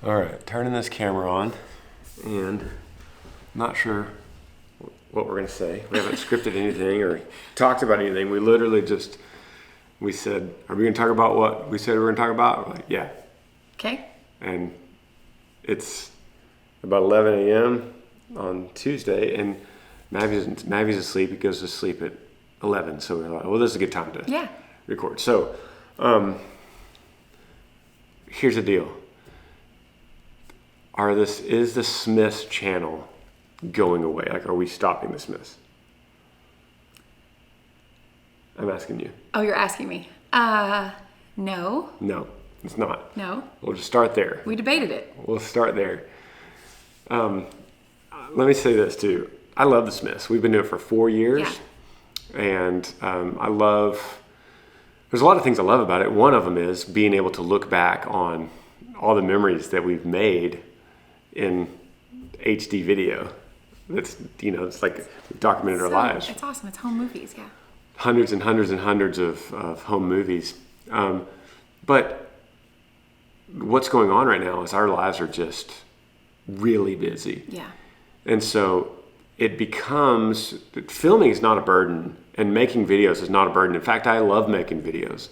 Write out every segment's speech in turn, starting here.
All right, turning this camera on, and I'm not sure what we're going to say. We haven't scripted anything or talked about anything. We literally just, we said, are we going to talk about what we said we were going to talk about? We're like, yeah. Okay. And it's about 11 a.m. on Tuesday, and Mavi's asleep. He goes to sleep at 11, so we're like, well, this is a good time to record. So here's the deal. Is the Smiths channel going away? Like, are we stopping the Smiths? I'm asking you. Oh, you're asking me. No. No, it's not. No. We'll just start there. We debated it. We'll start there. Let me say this too. I love the Smiths. We've been doing it for 4 years. Yeah. And there's a lot of things I love about it. One of them is being able to look back on all the memories that we've made in HD video. That's, it's like we've documented our lives. It's awesome. It's home movies, yeah. Hundreds and hundreds and hundreds of home movies. But what's going on right now is our lives are just really busy. Yeah. And so filming is not a burden, and making videos is not a burden. In fact, I love making videos,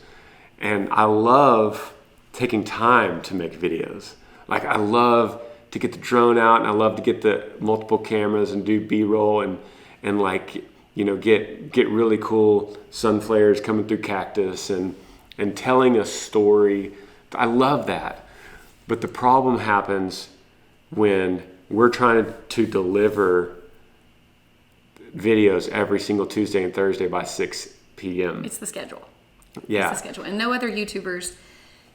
and I love taking time to make videos. Like, I love to get the drone out, and I love to get the multiple cameras and do B-roll and get really cool sun flares coming through cactus and telling a story. I love that. But the problem happens when we're trying to deliver videos every single Tuesday and Thursday by 6 p.m. It's the schedule. Yeah. It's the schedule. And no other YouTubers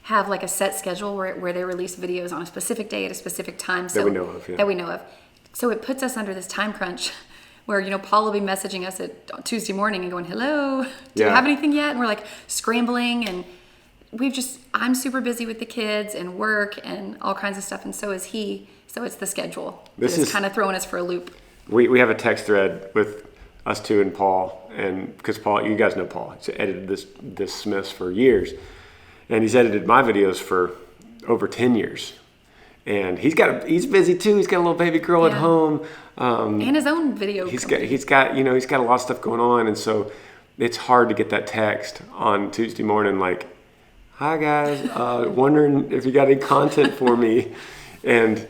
have like a set schedule where they release videos on a specific day at a specific time. That we know of, yeah. That we know of. So it puts us under this time crunch where, Paul will be messaging us at Tuesday morning and going, hello, do you have anything yet? And we're like scrambling, and I'm super busy with the kids and work and all kinds of stuff. And so is he. So it's the schedule. This is kind of throwing us for a loop. We have a text thread with us two and Paul, and because Paul, you guys know Paul, he's edited this Smiths for years, and he's edited my videos for over 10 years, and he's busy too. He's got a little baby girl at home, and his own video. He's got a lot of stuff going on, and so it's hard to get that text on Tuesday morning like, "Hi guys, wondering if you got any content for me," and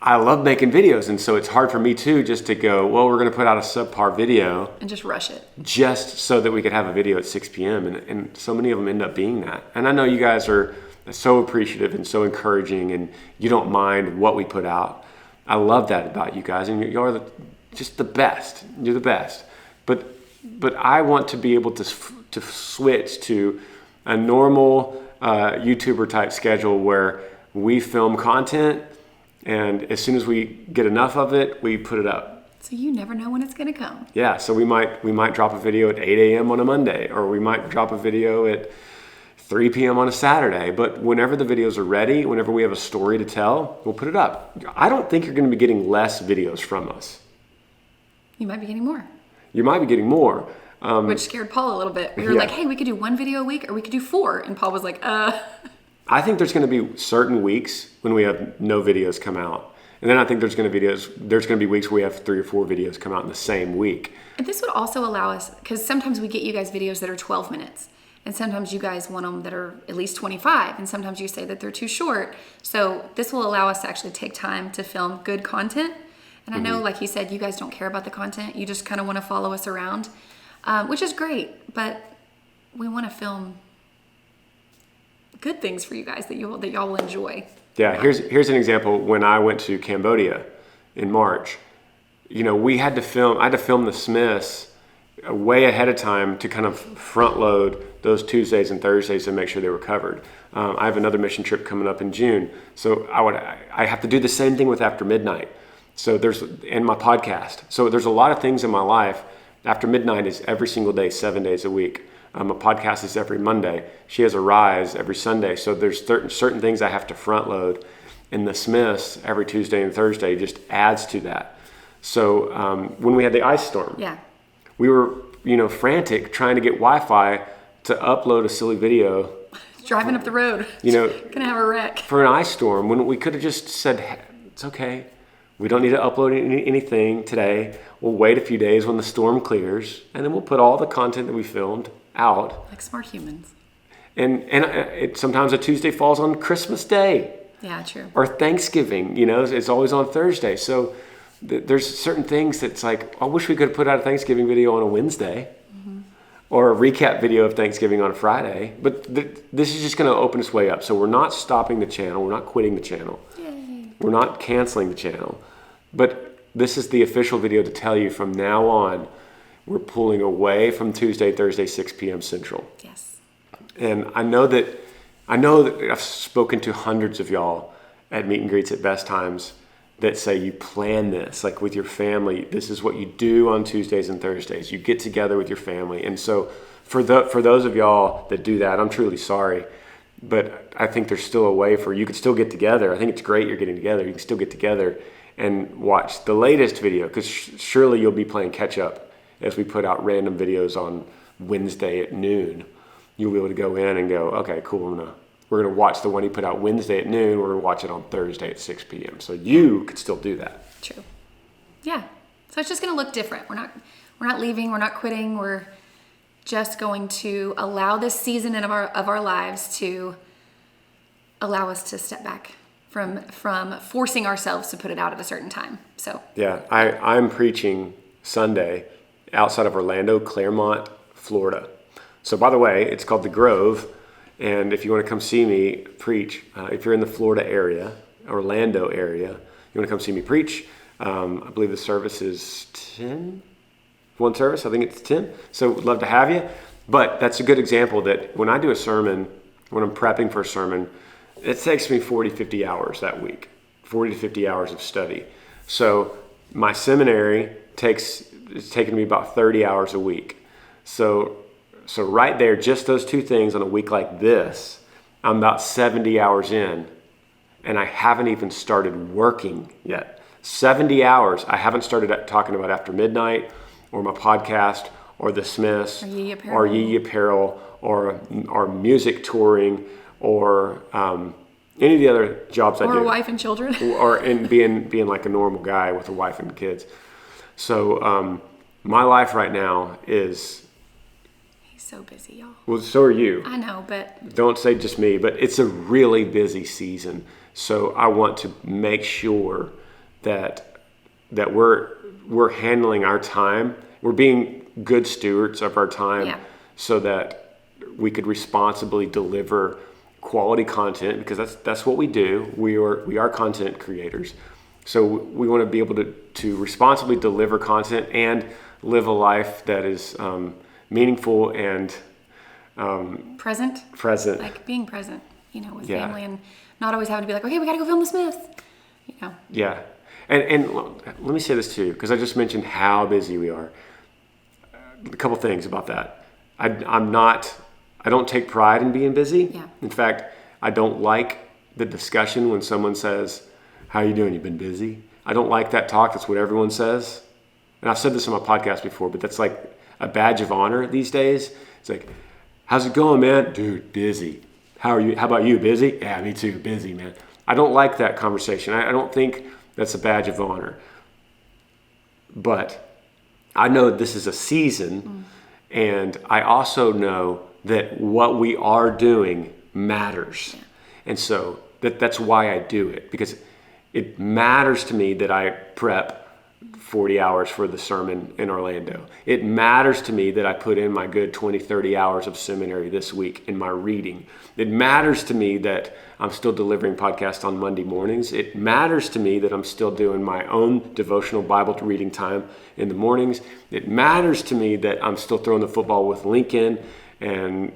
I love making videos, and so it's hard for me too just to go, well, we're going to put out a subpar video. And just rush it. Just so that we could have a video at 6 p.m. And so many of them end up being that. And I know you guys are so appreciative and so encouraging, and you don't mind what we put out. I love that about you guys, and you're just the best. You're the best. But I want to be able to switch to a normal YouTuber type schedule where we film content, and as soon as we get enough of it, we put it up. So you never know when it's going to come. Yeah, so we might drop a video at 8 a.m. on a Monday, or we might drop a video at 3 p.m. on a Saturday. But whenever the videos are ready, whenever we have a story to tell, we'll put it up. I don't think you're going to be getting less videos from us. You might be getting more. You might be getting more. Which scared Paul a little bit. We were like, hey, we could do 1 video a week, or we could do 4. And Paul was like, I think there's going to be certain weeks when we have no videos come out. And then I think there's going to be weeks where we have 3 or 4 videos come out in the same week. And this would also allow us, because sometimes we get you guys videos that are 12 minutes. And sometimes you guys want them that are at least 25. And sometimes you say that they're too short. So this will allow us to actually take time to film good content. And I know, like he said, you guys don't care about the content. You just kind of want to follow us around, which is great. But we want to film good things for you guys that y'all will enjoy. Yeah, here's an example. When I went to Cambodia in March, I had to film the Smiths way ahead of time to kind of front load those Tuesdays and Thursdays and make sure they were covered. I have another mission trip coming up in June, so I have to do the same thing with After Midnight. So and my podcast. So there's a lot of things in my life. After Midnight is every single day, 7 days a week. A podcast is every Monday. She has a Rise every Sunday. So there's certain things I have to front load. And the Smiths every Tuesday and Thursday just adds to that. So when we had the ice storm, we were frantic trying to get Wi-Fi to upload a silly video driving up the road. Gonna have a wreck. For an ice storm, when we could have just said, hey, it's okay. We don't need to upload anything today. We'll wait a few days when the storm clears, and then we'll put all the content that we filmed out. Like smart humans. And sometimes a Tuesday falls on Christmas Day. Yeah, true. Or Thanksgiving, it's always on Thursday. So there's certain things that's like, I wish we could have put out a Thanksgiving video on a Wednesday. Or a recap video of Thanksgiving on a Friday. But this is just going to open its way up. So we're not stopping the channel. We're not quitting the channel. Yay. We're not canceling the channel. But this is the official video to tell you from now on, we're pulling away from Tuesday, Thursday, 6 p.m. Central. Yes. And I know that I've spoken to hundreds of y'all at meet and greets at best times that say you plan this, like with your family. This is what you do on Tuesdays and Thursdays. You get together with your family. And so for those of y'all that do that, I'm truly sorry. But I think there's still a way for you could still get together. I think it's great you're getting together. You can still get together and watch the latest video, because surely you'll be playing catch up as we put out random videos on Wednesday at noon. You'll be able to go in and go, okay, cool, we're going to watch the one he put out Wednesday at noon. We're going to watch it on Thursday at 6 p.m. So you could still do that. True. Yeah. So it's just going to look different. We're not leaving. We're not quitting. We're just going to allow this season of our lives to allow us to step back from forcing ourselves to put it out at a certain time. So yeah, I'm preaching Sunday outside of Orlando, Claremont, Florida. So by the way, it's called The Grove. And if you want to come see me preach, if you're in the Florida area, Orlando area, you want to come see me preach, I believe the service is 10. One service, I think it's 10. So would love to have you. But that's a good example that when I do a sermon, when I'm prepping for a sermon, it takes me 40, 50 hours that week, 40 to 50 hours of study. So my seminary it's taken me about 30 hours a week. So right there, just those two things on a week like this, I'm about 70 hours in, and I haven't even started working yet. 70 hours, I haven't started talking about After Midnight, or my podcast, or The Smiths, or Yee Apparel, or music touring, or any of the other jobs I do. Or a wife and children. Or in being like a normal guy with a wife and kids. So my life right now is... So busy, y'all. Well, so are you. I know, but... Don't say just me, but it's a really busy season. So I want to make sure that we're handling our time. We're being good stewards of our time, so that we could responsibly deliver quality content, because that's what we do. We are content creators. So we want to be able to responsibly deliver content and live a life that is meaningful and present. Like being present, with family, and not always having to be like, okay, we got to go film The Smiths. Yeah. And let me say this too, because I just mentioned how busy we are. A couple things about that. I don't take pride in being busy. Yeah. In fact, I don't like the discussion when someone says, how you doing? You been busy? I don't like that talk. That's what everyone says. And I've said this on my podcast before, but that's like a badge of honor these days. It's like, how's it going, man? Dude, busy. How are you? How about you? Busy? Yeah, me too. Busy, man. I don't like that conversation. I don't think that's a badge of honor. But I know this is a season, and I also know that what we are doing matters. Yeah. And so that's why I do it, because it matters to me that I prep 40 hours for the sermon in Orlando. It matters to me that I put in my good 20, 30 hours of seminary this week in my reading. It matters to me that I'm still delivering podcasts on Monday mornings. It matters to me that I'm still doing my own devotional Bible reading time in the mornings. It matters to me that I'm still throwing the football with Lincoln and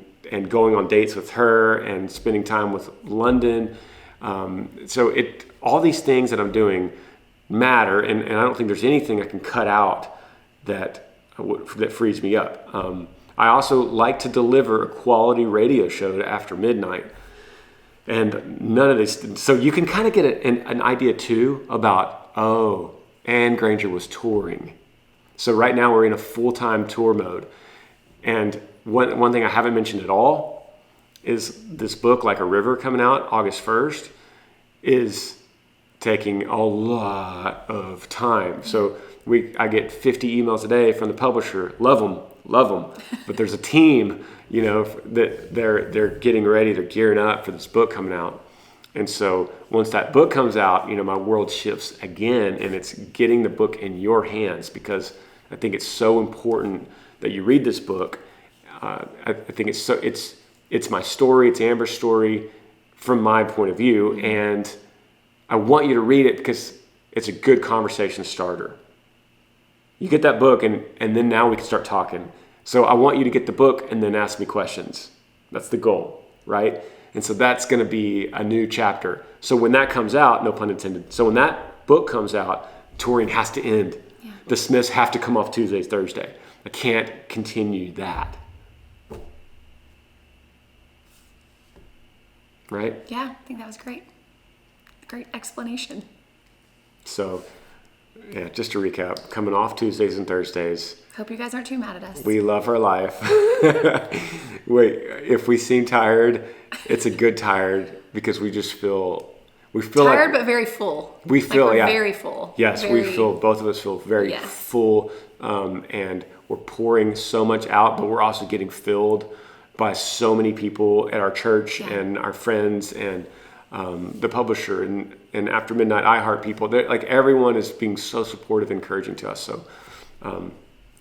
going on dates with her and spending time with London. So all these things that I'm doing matter, and I don't think there's anything I can cut out that frees me up. I also like to deliver a quality radio show to After Midnight, and none of this. So you can kind of get an idea too about, Ann Granger was touring. So right now we're in a full-time tour mode, and one thing I haven't mentioned at all is this book, Like a River, coming out August 1st, is taking a lot of time. So I get 50 emails a day from the publisher. Love them. But there's a team, that they're getting ready, they're gearing up for this book coming out. And so once that book comes out, my world shifts again, and it's getting the book in your hands, because I think it's so important that you read this book. I think it's my story, it's Amber's story from my point of view, and I want you to read it because it's a good conversation starter. You get that book, and then now we can start talking. So I want you to get the book and then ask me questions. That's the goal, right? And so that's going to be a new chapter. So when that comes out, no pun intended, so when that book comes out, touring has to end. Yeah. The Smiths have to come off Tuesdays, Thursday. I can't continue that. Right? Yeah, I think that was great. Great explanation. So, yeah, just to recap, coming off Tuesdays and Thursdays. Hope you guys aren't too mad at us. We love our life. Wait, if we seem tired, it's a good tired, because we feel tired, like, but very full. We feel very full. Yes, both of us feel very full, and we're pouring so much out, but we're also getting filled by so many people at our church and our friends and the publisher and After Midnight iHeart people. Like, everyone is being so supportive, encouraging to us. So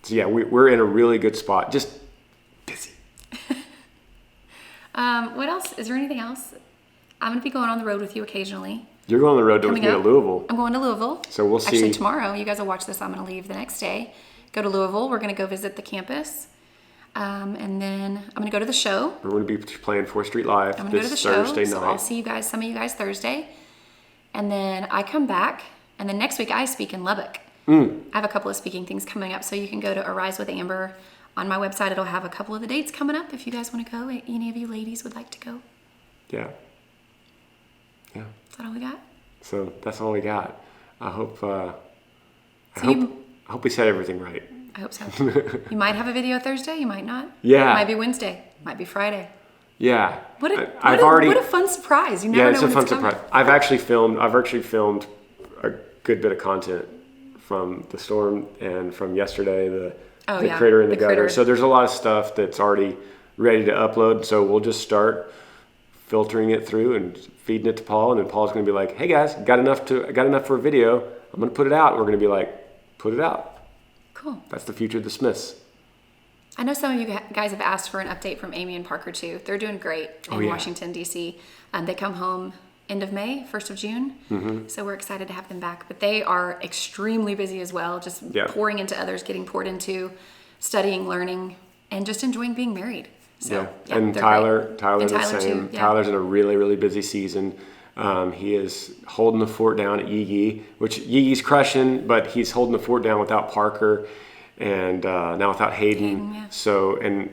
yeah, we're in a really good spot. Just busy. What else? Is there anything else? I'm going to be going on the road with you occasionally. You're going on the road with me to Louisville. I'm going to Louisville. So we'll see. Actually, tomorrow. You guys will watch this. I'm going to leave the next day. Go to Louisville. We're going to go visit the campus. And then I'm going to go to the show. We're going to be playing 4th Street Live I'm going to go to the show. Thursday night. So I'll see some of you guys Thursday. And then I come back. And then next week I speak in Lubbock. I have a couple of speaking things coming up. So you can go to Arise with Amber. On my website, it'll have a couple of the dates coming up if you guys want to go. Any of you ladies would like to go. Yeah. Yeah. Is that all we got? So that's all we got. I hope we said everything right. I hope so. You might have a video Thursday, you might not. Yeah. It might be Wednesday, might be Friday. Yeah. What a fun surprise. You never know when it's a fun surprise. I've actually filmed a good bit of content from the storm and from yesterday, the critter in the gutter. So there's a lot of stuff that's already ready to upload. So we'll just start filtering it through and feeding it to Paul, and then Paul's going to be like, "Hey guys, got enough for a video. I'm going to put it out." And we're going to be like, "Put it out." Cool. That's the future of the Smiths. I know some of you guys have asked for an update from Amy and Parker too. They're doing great in Washington, D.C. They come home end of May, 1st of June. Mm-hmm. So we're excited to have them back. But they are extremely busy as well, just pouring into others, getting poured into, studying, learning, and just enjoying being married. So, and Tyler's the same. Too, Tyler's in a really, really busy season. He is holding the fort down at Yee, which Yee's crushing, but he's holding the fort down without Parker and now without Hayden. So, and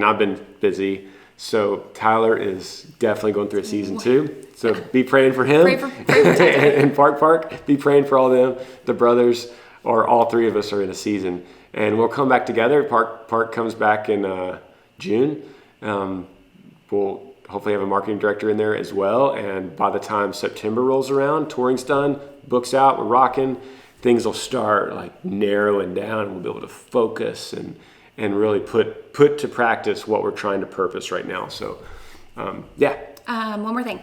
I've been busy. So Tyler is definitely going through a season too. So be praying for him. Pray for and Park. Be praying for all them. The brothers, or all three of us, are in a season, and we'll come back together. Park comes back in June. We'll hopefully have a marketing director in there as well. And by the time September rolls around, touring's done, book's out, we're rocking. Things will start like narrowing down. We'll be able to focus and really put to practice what we're trying to purpose right now. So, One more thing.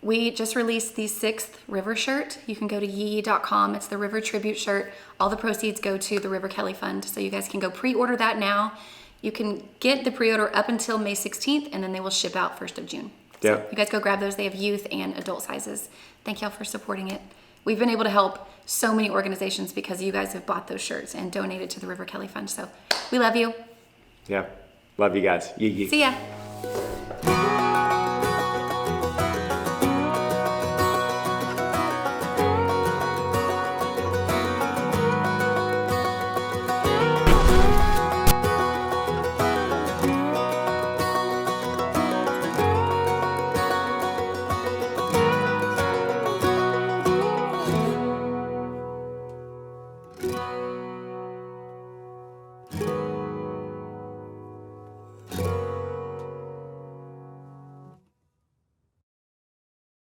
We just released the 6th River shirt. You can go to yee.com. It's the River Tribute shirt. All the proceeds go to the River Kelly Fund. So you guys can go pre-order that now. You can get the pre-order up until May 16th, and then they will ship out 1st of June. So you guys go grab those. They have youth and adult sizes. Thank y'all for supporting it. We've been able to help so many organizations because you guys have bought those shirts and donated to the River Kelly Fund. So we love you. Yeah. Love you guys. Yee. See ya.